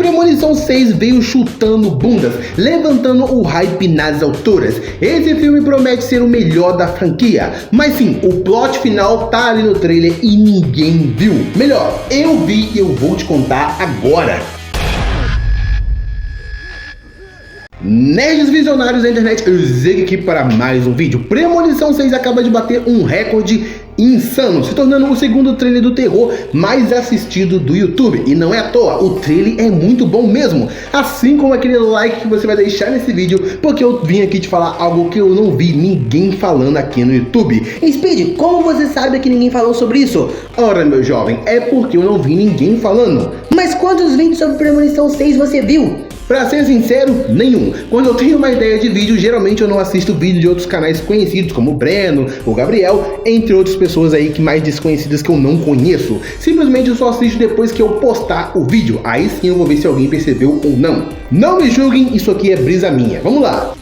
Premonição 6 veio chutando bundas, levantando o hype nas alturas. Esse filme promete ser o melhor da franquia, mas sim, o plot final tá ali no trailer e ninguém viu. Melhor, eu vi e eu vou te contar agora. Nerds visionários da internet, eu chego aqui para mais um vídeo. Premonição 6 acaba de bater um recorde insano, se tornando o segundo trailer do terror mais assistido do YouTube. E não é à toa, o trailer é muito bom mesmo. Assim como aquele like que você vai deixar nesse vídeo, porque eu vim aqui te falar algo que eu não vi ninguém falando aqui no YouTube. Speed, como você sabe que ninguém falou sobre isso? Ora, meu jovem, é porque eu não vi ninguém falando. Mas quantos vídeos sobre Premonição 6 você viu? Pra ser sincero, nenhum. Quando eu tenho uma ideia de vídeo, geralmente eu não assisto vídeo de outros canais conhecidos, como o Breno, o Gabriel, entre outras pessoas aí que mais desconhecidas que eu não conheço. Simplesmente eu só assisto depois que eu postar o vídeo. Aí sim eu vou ver se alguém percebeu ou não. Não me julguem, isso aqui é brisa minha. Vamos lá.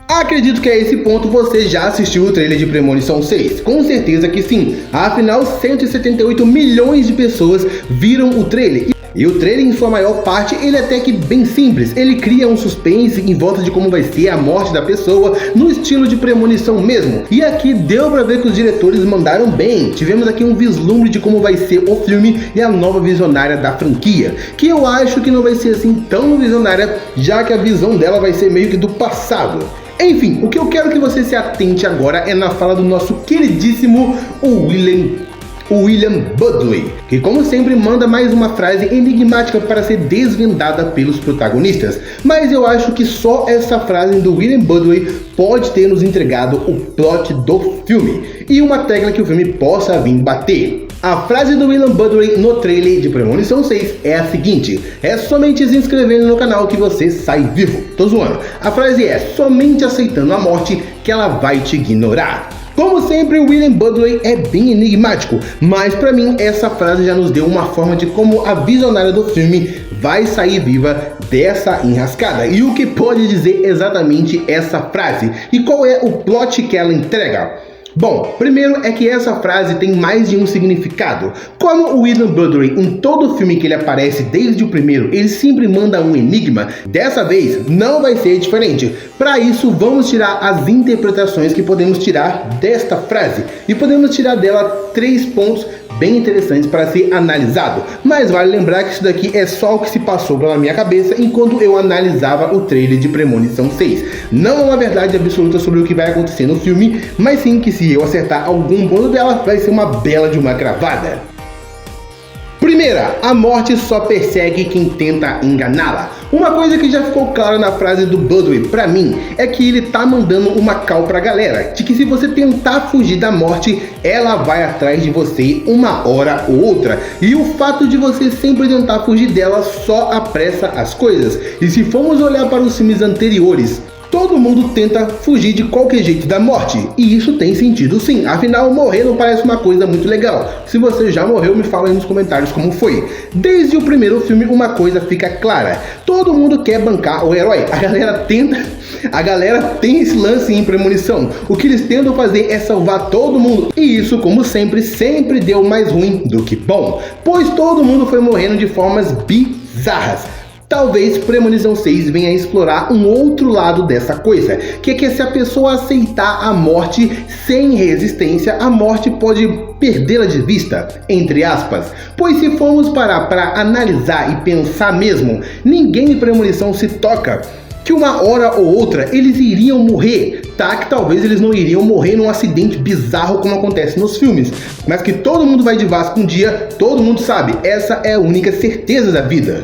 Acredito que a esse ponto você já assistiu o trailer de Premonição 6. Com certeza que sim. Afinal, 178 milhões de pessoas viram o trailer. E o trailer, em sua maior parte, ele é até que bem simples. Ele cria um suspense em volta de como vai ser a morte da pessoa, no estilo de premonição mesmo. E aqui deu pra ver que os diretores mandaram bem. Tivemos aqui um vislumbre de como vai ser o filme e a nova visionária da franquia, que eu acho que não vai ser assim tão visionária, já que a visão dela vai ser meio que do passado. Enfim, o que eu quero que você se atente agora é na fala do nosso queridíssimo William Budley, que como sempre manda mais uma frase enigmática para ser desvendada pelos protagonistas. Mas eu acho que só essa frase do William Budley pode ter nos entregado o plot do filme e uma tecla que o filme possa vir bater. A frase do William Budley no trailer de Premonição 6 é a seguinte: é somente se inscrevendo no canal que você sai vivo. Tô zoando. A frase é: somente aceitando a morte que ela vai te ignorar. Como sempre, o William Budley é bem enigmático, mas pra mim essa frase já nos deu uma forma de como a visionária do filme vai sair viva dessa enrascada. E o que pode dizer exatamente essa frase? E qual é o plot que ela entrega? Bom, primeiro é que essa frase tem mais de um significado. Como o William Budley, em todo filme que ele aparece desde o primeiro, ele sempre manda um enigma, dessa vez não vai ser diferente. Para isso, vamos tirar as interpretações que podemos tirar desta frase. E podemos tirar dela 3 pontos bem interessantes para ser analisado. Mas vale lembrar que isso daqui é só o que se passou pela minha cabeça enquanto eu analisava o trailer de Premonição 6. Não é uma verdade absoluta sobre o que vai acontecer no filme, mas sim que se eu acertar algum ponto dela, vai ser uma bela de uma cravada. Primeira, a morte só persegue quem tenta enganá-la. Uma coisa que já ficou clara na frase do Budley pra mim é que ele tá mandando uma cal pra galera, de que se você tentar fugir da morte, ela vai atrás de você uma hora ou outra. E o fato de você sempre tentar fugir dela só apressa as coisas. E se formos olhar para os filmes anteriores, todo mundo tenta fugir de qualquer jeito da morte, e isso tem sentido sim, afinal morrer não parece uma coisa muito legal. Se você já morreu, me fala aí nos comentários como foi. Desde o primeiro filme uma coisa fica clara: todo mundo quer bancar o herói, a galera tem esse lance em Premonição. O que eles tentam fazer é salvar todo mundo, e isso, como sempre deu mais ruim do que bom, pois todo mundo foi morrendo de formas bizarras. Talvez Premonição 6 venha a explorar um outro lado dessa coisa, que é que se a pessoa aceitar a morte sem resistência, a morte pode perdê-la de vista, entre aspas. Pois se formos parar para analisar e pensar mesmo, ninguém em Premonição se toca que uma hora ou outra eles iriam morrer, tá? Que talvez eles não iriam morrer num acidente bizarro como acontece nos filmes, mas que todo mundo vai de Vasco um dia, todo mundo sabe, essa é a única certeza da vida.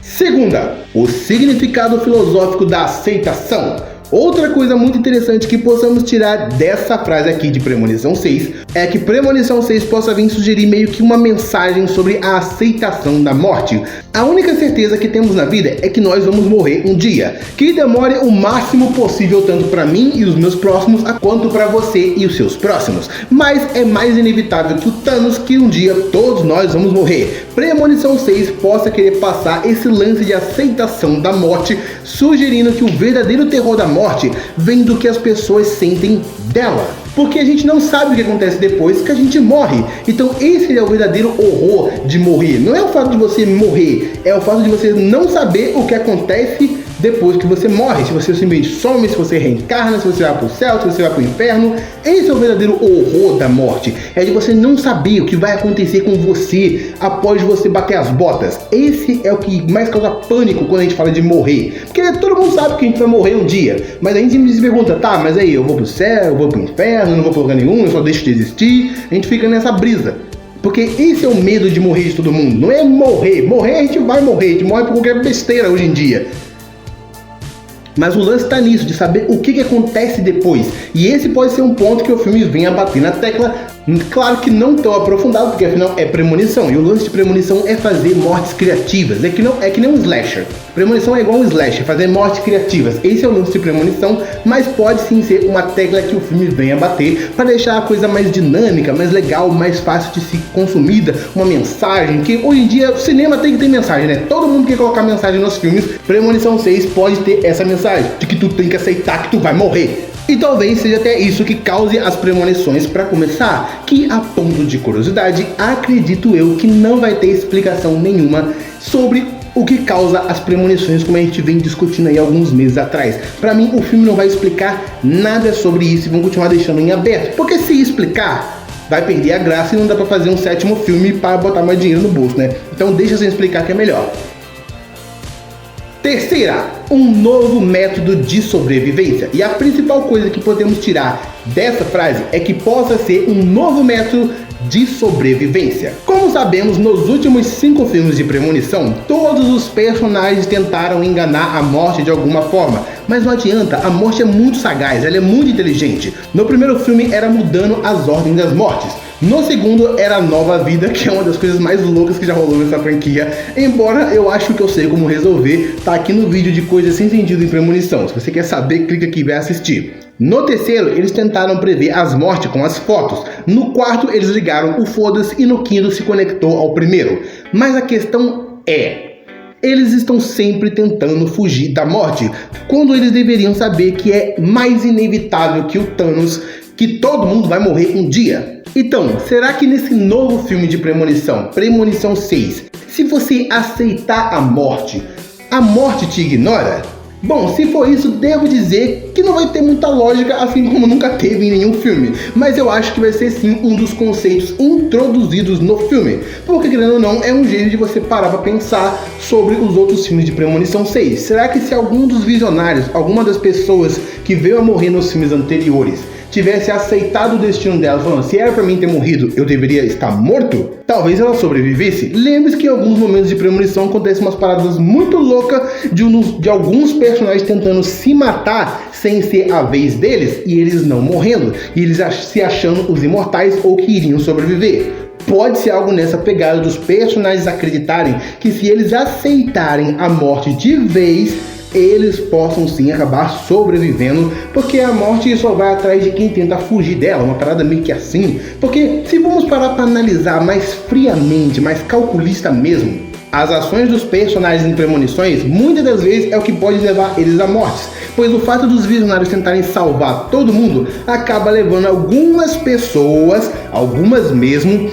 Segunda, o significado filosófico da aceitação. Outra coisa muito interessante que possamos tirar dessa frase aqui de Premonição 6 é que Premonição 6 possa vir sugerir meio que uma mensagem sobre a aceitação da morte. A única certeza que temos na vida é que nós vamos morrer um dia, que demore o máximo possível tanto para mim e os meus próximos, quanto para você e os seus próximos. Mas é mais inevitável que o Thanos que um dia todos nós vamos morrer. Premonição 6 possa querer passar esse lance de aceitação da morte, sugerindo que o verdadeiro terror da morte vem do que as pessoas sentem dela. porque a gente não sabe o que acontece depois que a gente morre. Então esse é o verdadeiro horror de morrer. Não é o fato de você morrer, é o fato de você não saber o que acontece depois que você morre. Se você simplesmente some, se você reencarna, se você vai pro céu, se você vai pro inferno. Esse é o verdadeiro horror da morte. É de você não saber o que vai acontecer com você após você bater as botas. Esse é o que mais causa pânico quando a gente fala de morrer. Porque todo mundo sabe que a gente vai morrer um dia, mas a gente sempre se pergunta, tá, mas aí eu vou pro céu, eu vou pro inferno, eu não vou pra lugar nenhum, eu só deixo de existir. A gente fica nessa brisa. Porque esse é o medo de morrer de todo mundo. Não é morrer. Morrer a gente vai morrer. A gente morre por qualquer besteira hoje em dia. Mas o lance tá nisso, de saber o que acontece depois. E esse pode ser um ponto que o filme venha bater na tecla. Claro que não tão aprofundado, porque afinal é premonição. E o lance de premonição é fazer mortes criativas. É que nem um slasher. Premonição é igual um slasher, fazer mortes criativas. Esse é o lance de premonição, mas pode sim ser uma tecla que o filme venha bater para deixar a coisa mais dinâmica, mais legal, mais fácil de ser consumida. Uma mensagem, que hoje em dia o cinema tem que ter mensagem, né? Todo mundo quer colocar mensagem nos filmes. Premonição 6 pode ter essa mensagem, de que tu tem que aceitar que tu vai morrer. E talvez seja até isso que cause as premonições para começar, que a ponto de curiosidade, acredito eu que não vai ter explicação nenhuma sobre o que causa as premonições, como a gente vem discutindo aí alguns meses atrás. Pra mim, o filme não vai explicar nada sobre isso e vão continuar deixando em aberto, porque se explicar, vai perder a graça e não dá pra fazer um 7º filme para botar mais dinheiro no bolso, né? Então deixa sem explicar que é melhor. Terceira, um novo método de sobrevivência. E a principal coisa que podemos tirar dessa frase é que possa ser um novo método de sobrevivência. Como sabemos, nos últimos 5 filmes de premonição, todos os personagens tentaram enganar a morte de alguma forma. Mas não adianta, a morte é muito sagaz, ela é muito inteligente. No primeiro filme era mudando as ordens das mortes. No segundo era a Nova Vida, que é uma das coisas mais loucas que já rolou nessa franquia. Embora eu acho que eu sei como resolver, tá aqui no vídeo de coisas sem sentido em premonição. Se você quer saber, clica aqui e vai assistir. No terceiro, eles tentaram prever as mortes com as fotos. No quarto, eles ligaram o foda-se e no quinto se conectou ao primeiro. Mas a questão é, eles estão sempre tentando fugir da morte, quando eles deveriam saber que é mais inevitável que o Thanos, que todo mundo vai morrer um dia. Então, será que nesse novo filme de premonição, Premonição 6, se você aceitar a morte te ignora? Bom, se for isso, devo dizer que não vai ter muita lógica, assim como nunca teve em nenhum filme. Mas eu acho que vai ser sim um dos conceitos introduzidos no filme. Porque, querendo ou não, é um jeito de você parar pra pensar sobre os outros filmes de Premonição 6. Será que se algum dos visionários, alguma das pessoas que veio a morrer nos filmes anteriores, tivesse aceitado o destino dela, falando, se era pra mim ter morrido, eu deveria estar morto? Talvez ela sobrevivesse. Lembre-se que em alguns momentos de premonição acontecem umas paradas muito loucas de alguns personagens tentando se matar sem ser a vez deles, e eles não morrendo, e eles se achando os imortais ou que iriam sobreviver. Pode ser algo nessa pegada dos personagens acreditarem que se eles aceitarem a morte de vez, eles possam sim acabar sobrevivendo, porque a morte só vai atrás de quem tenta fugir dela, uma parada meio que assim. Porque se vamos parar para analisar mais friamente, mais calculista mesmo, as ações dos personagens em premonições muitas das vezes é o que pode levar eles à morte, pois o fato dos visionários tentarem salvar todo mundo acaba levando algumas pessoas, algumas mesmo,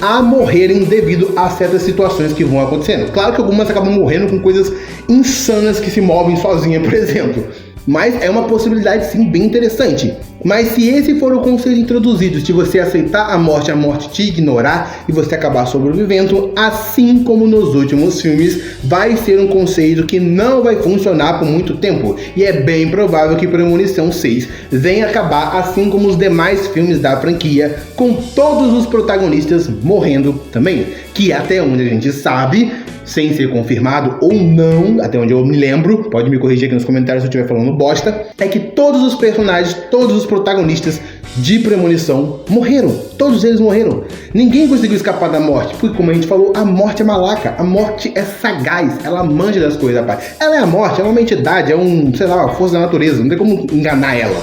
a morrerem devido a certas situações que vão acontecendo. Claro que algumas acabam morrendo com coisas insanas que se movem sozinha, por exemplo. Mas é uma possibilidade sim bem interessante. Mas se esse for o conceito introduzido, de você aceitar a morte te ignorar e você acabar sobrevivendo, assim como nos últimos filmes, vai ser um conceito que não vai funcionar por muito tempo. E é bem provável que Premonição 6 venha acabar assim como os demais filmes da franquia, com todos os protagonistas morrendo também. Que até onde a gente sabe, sem ser confirmado ou não, até onde eu me lembro, pode me corrigir aqui nos comentários se eu estiver falando bosta, é que todos os personagens, todos os protagonistas de Premonição morreram. Todos eles morreram. Ninguém conseguiu escapar da morte, porque como a gente falou, a morte é malaca, a morte é sagaz, ela manja das coisas, rapaz. Ela é a morte, ela é uma entidade, é uma força da natureza, não tem como enganar ela.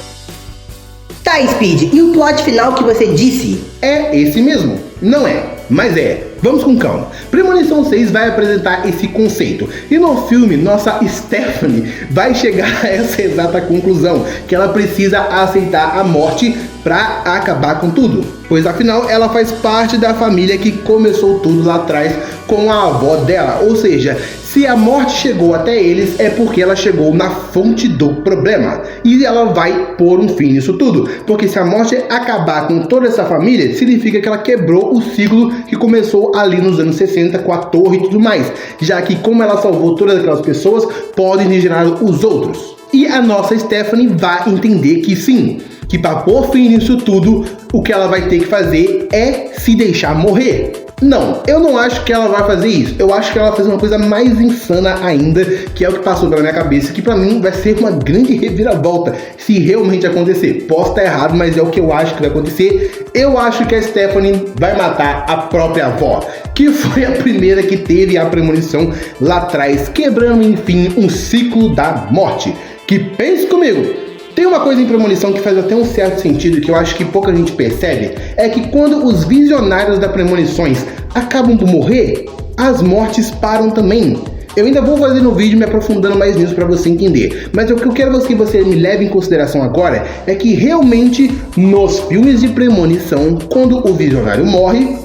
Tá, Speed, e o plot final que você disse? É esse mesmo. Não é, mas é. Vamos com calma. Premonição 6 vai apresentar esse conceito. E no filme, nossa Stephanie vai chegar a essa exata conclusão, que ela precisa aceitar a morte pra acabar com tudo, pois afinal ela faz parte da família que começou tudo lá atrás com a avó dela, ou seja, se a morte chegou até eles é porque ela chegou na fonte do problema e ela vai pôr um fim nisso tudo, porque se a morte acabar com toda essa família, significa que ela quebrou o ciclo que começou ali nos anos 60 com a torre e tudo mais, já que como ela salvou todas aquelas pessoas, podem gerar os outros. E a nossa Stephanie vai entender que sim, que para pôr fim nisso tudo, o que ela vai ter que fazer é se deixar morrer. Não, eu não acho que ela vai fazer isso. Eu acho que ela vai fazer uma coisa mais insana ainda, que é o que passou pela minha cabeça, que pra mim vai ser uma grande reviravolta se realmente acontecer. Posso estar errado, mas é o que eu acho que vai acontecer. Eu acho que a Stephanie vai matar a própria avó, que foi a primeira que teve a premonição lá atrás, quebrando enfim um ciclo da morte. Que pense comigo! Tem uma coisa em premonição que faz até um certo sentido, que eu acho que pouca gente percebe, é que quando os visionários das premonições acabam por morrer, as mortes param também. Eu ainda vou fazer no vídeo me aprofundando mais nisso para você entender, mas o que eu quero que você me leve em consideração agora é que realmente nos filmes de premonição, quando o visionário morre,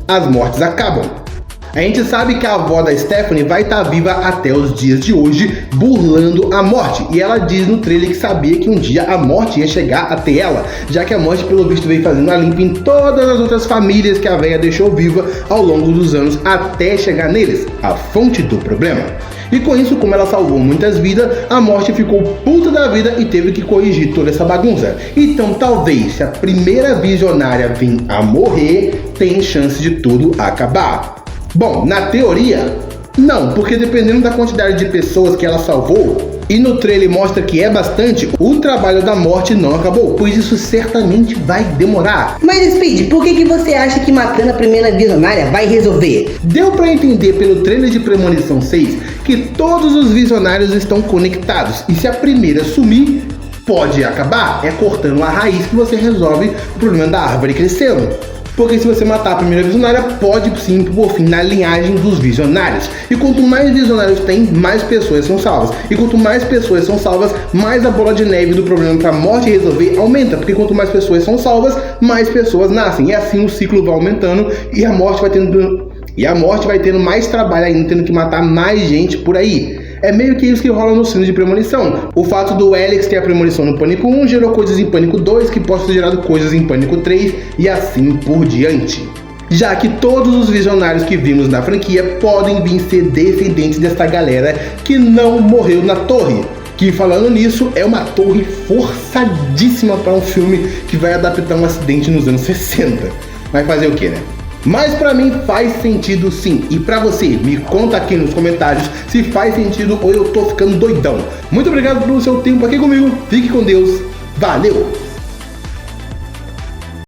as mortes acabam. A gente sabe que a avó da Stephanie vai estar viva até os dias de hoje, burlando a morte. E ela diz no trailer que sabia que um dia a morte ia chegar até ela, já que a morte, pelo visto, veio fazendo a limpa em todas as outras famílias que a véia deixou viva ao longo dos anos até chegar neles, a fonte do problema. E com isso, como ela salvou muitas vidas, a morte ficou puta da vida e teve que corrigir toda essa bagunça. Então talvez, se a primeira visionária vir a morrer, tem chance de tudo acabar. Bom, na teoria, não, porque dependendo da quantidade de pessoas que ela salvou, e no trailer mostra que é bastante, o trabalho da morte não acabou, pois isso certamente vai demorar. Mas Speed, por que você acha que matando a primeira visionária vai resolver? Deu pra entender pelo trailer de Premonição 6 que todos os visionários estão conectados, e se a primeira sumir, pode acabar, é cortando a raiz que você resolve o problema da árvore crescendo. Porque se você matar a primeira visionária, pode sim pôr fim na linhagem dos visionários. E quanto mais visionários tem, mais pessoas são salvas. E quanto mais pessoas são salvas, mais a bola de neve do problema para a morte resolver aumenta. Porque quanto mais pessoas são salvas, mais pessoas nascem. E assim o ciclo vai aumentando e a morte vai tendo mais trabalho ainda, tendo que matar mais gente por aí. É meio que isso que rola no filme de premonição. O fato do Alex ter a premonição no Pânico 1 gerou coisas em Pânico 2 que possam ter gerado coisas em Pânico 3 e assim por diante. Já que todos os visionários que vimos na franquia podem vir ser descendentes dessa galera que não morreu na torre. Que falando nisso, é uma torre forçadíssima para um filme que vai adaptar um acidente nos anos 60. Vai fazer o que, né? Mas pra mim faz sentido sim. E pra você, me conta aqui nos comentários se faz sentido ou eu tô ficando doidão. Muito obrigado pelo seu tempo aqui comigo. Fique com Deus. Valeu!